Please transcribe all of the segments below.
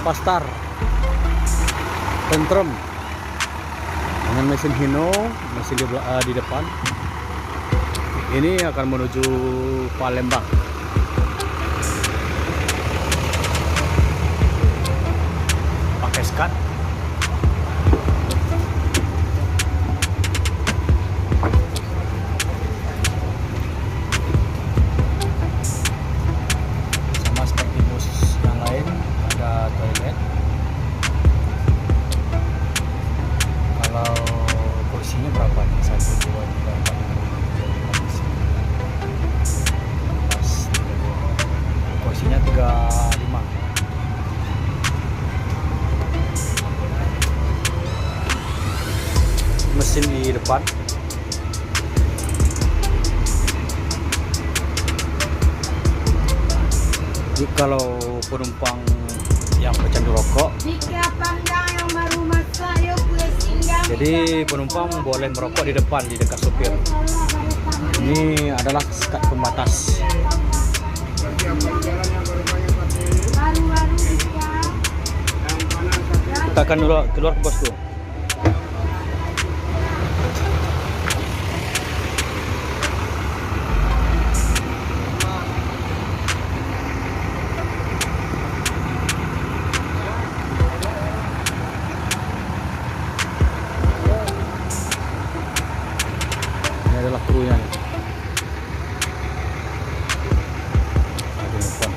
Pastar Tentrem dengan mesin Hino, mesin di depan. Ini akan menuju Palembang. Pakai skat. Sama seperti bus yang lain, ada toilet. Kalau kursinya berapa nih? 1, 2, 3, 4, 5, 6, 7, 8, 9, 10. Kursinya 35. Mesin di depan. Jadi kalau penumpang yang pecandu rokok, jadi penumpang boleh merokok di depan, di dekat sopir. Ini adalah skat pembatas. Kita akan keluar ke pos tuh. Ini adalah krunya nih. Ada depan.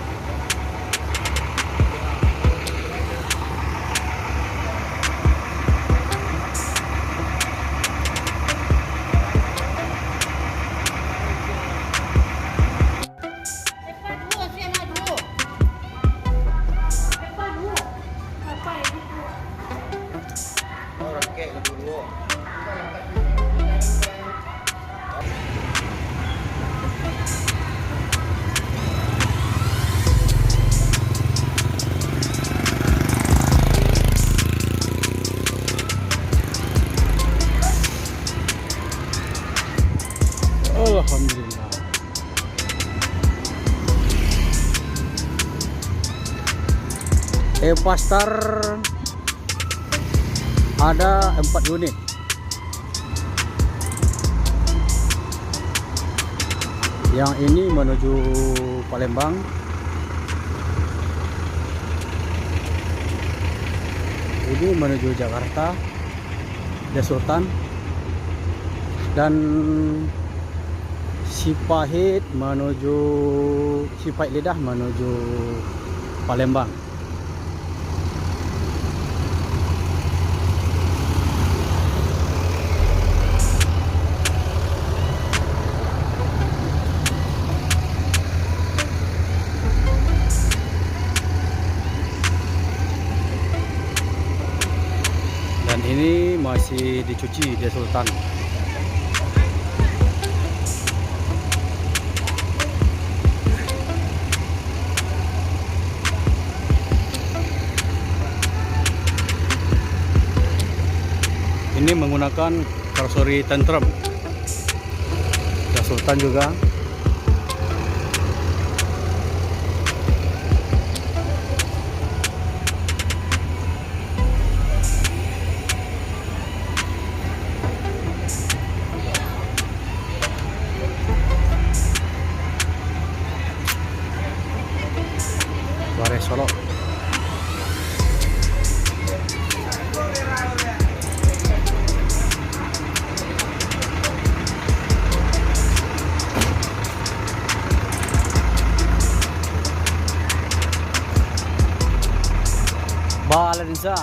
Alhamdulillah. Pastar ada 4 unit. Yang ini menuju Palembang. Ini menuju Jakarta, The Sultan, dan Sipahit Lidah menuju Palembang. Dan ini masih dicuci di Sultan. Ini menggunakan karoseri Tentrem. The Sultan juga. Wares Solo. Balenza.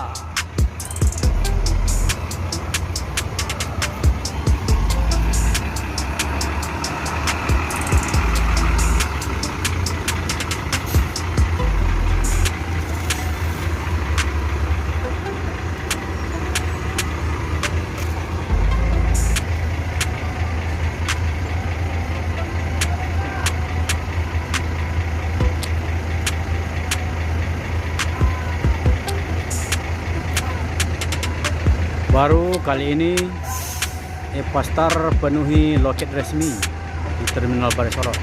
Baru kali ini Pastar penuhi loket resmi di Terminal Bares Solo.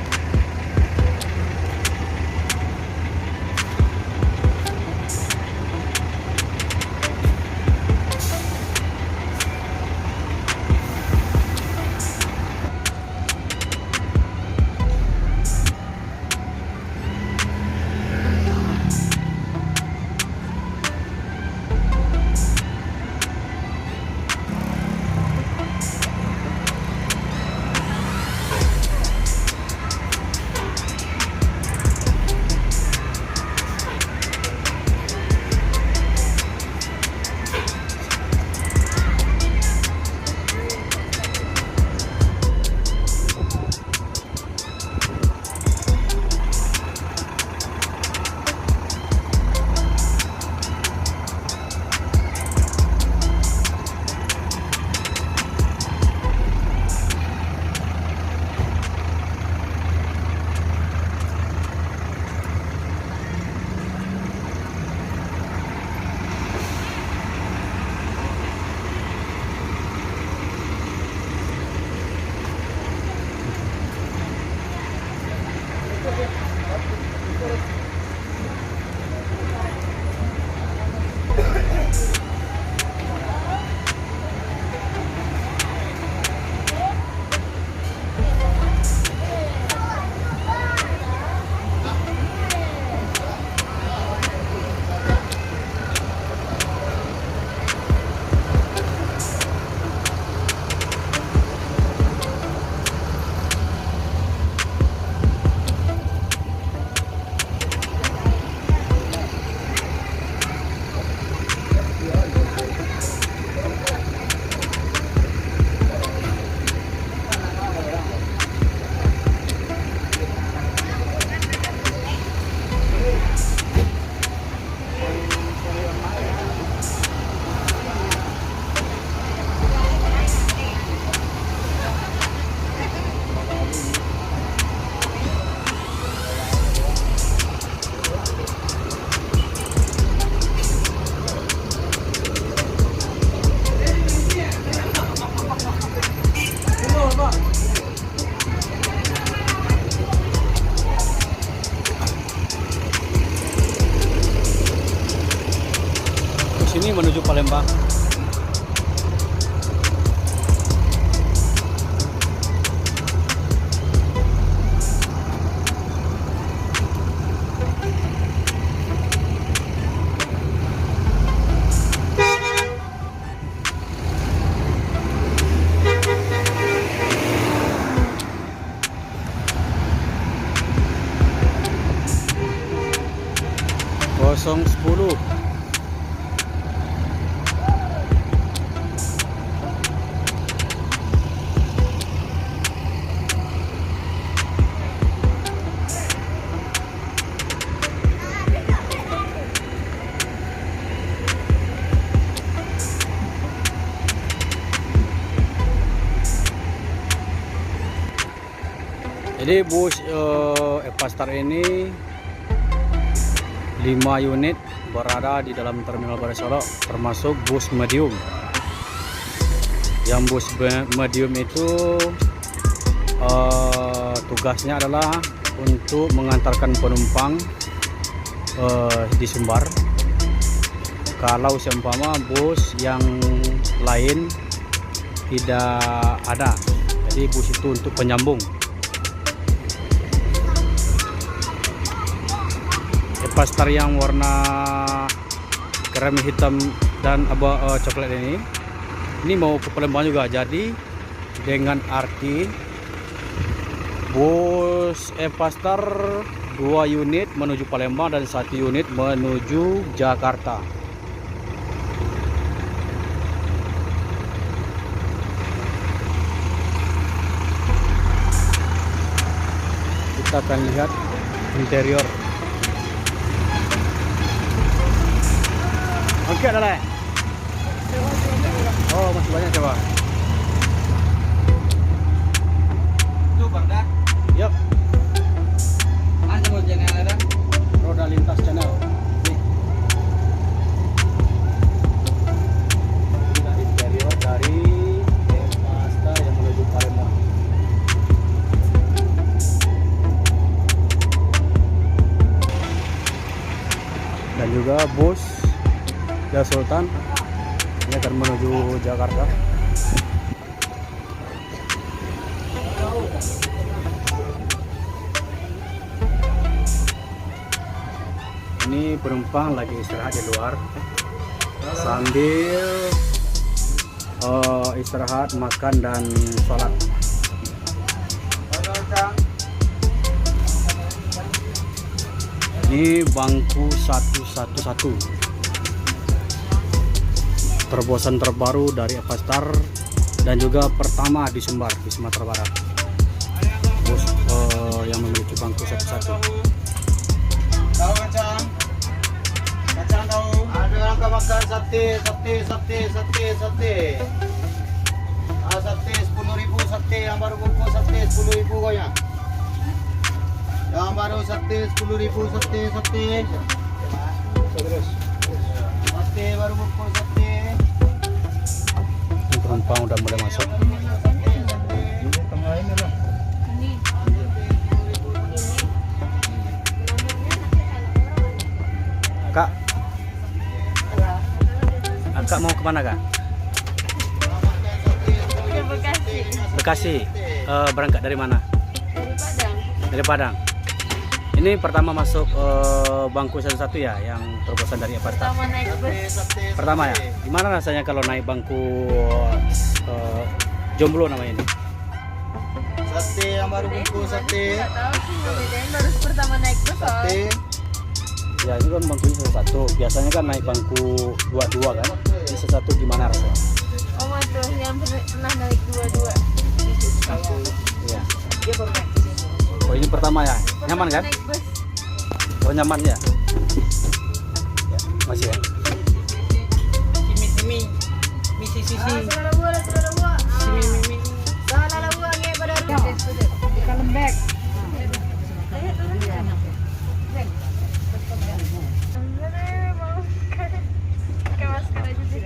Jadi bus Epastar ini 5 unit berada di dalam Terminal Balai Solok, termasuk bus medium. Yang bus medium itu tugasnya adalah untuk mengantarkan penumpang di Sumbar. Kalau seumpama bus yang lain tidak ada, jadi bus itu untuk penyambung. Epastar yang warna krem hitam dan coklat ini mau ke Palembang juga. Jadi dengan arti bus Epastar 2 unit menuju Palembang dan 1 unit menuju Jakarta. Kita akan lihat interior. Oke, ada lah. Oh, masih banyak coba. Itu Bardak. Yap. Mana mau channel ada? Roda Lintas Channel. Nih. Ini interior dari Epastar yang menuju Palembang. Dan juga bus Dia Sultan ini akan menuju Jakarta. Ini penumpang lagi istirahat di luar sambil istirahat, makan dan sholat. Ini bangku 111, terobosan terbaru dari Epastar dan juga pertama di Sumbar, di Sumatera Barat. Bus yang memiliki bangku 11. Tahu kacang? Kacang tahu? Ada orang makan sate. Sate 10.000 sate yang baru bungkus sate 10.000 goyang. Yang baru sate 10.000 sate. Terus. Sate baru bungkus sate. Ini penumpang udah mulai masuk. Kak, Kak mau kemana Kak? Ke Bekasi. Bekasi. Berangkat dari mana? Dari Padang. Dari Padang. Ini pertama masuk bangku 11 ya, yang terobosan dari Epastar. Pertama naik bus. Pertama ya. Gimana rasanya kalau naik bangku jomblo namanya ini? Sate yang baru bungkus sate. Nggak tahu sih bedain, baru pertama naik bus. Sate. Ya ini kan bangkunya 11. Biasanya kan naik bangku 22 kan. Ini 11 gimana rasanya? Oh tuh yang pernah naik dua-dua. Iya. Dia baru naik. Oh ini pertama ya. Nyaman kan? Naik bus. Oh nyaman ya. Ya masih ya. Simi. Misi. Salah buah. Salah buah nge pada di Kalembek. Pakai masker aja sih.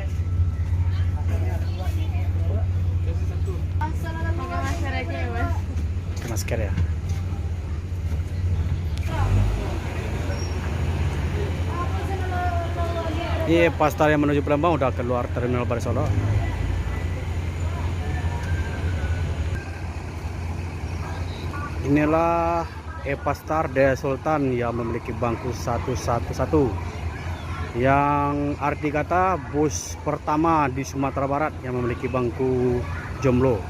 Pakai masker aja ya Mas. Pakai masker ya. Ini Epastar yang menuju Palembang udah keluar Terminal Balai Solok. Inilah Epastar Dia Sultan yang memiliki bangku 111, yang arti kata bus pertama di Sumatera Barat yang memiliki bangku jomblo.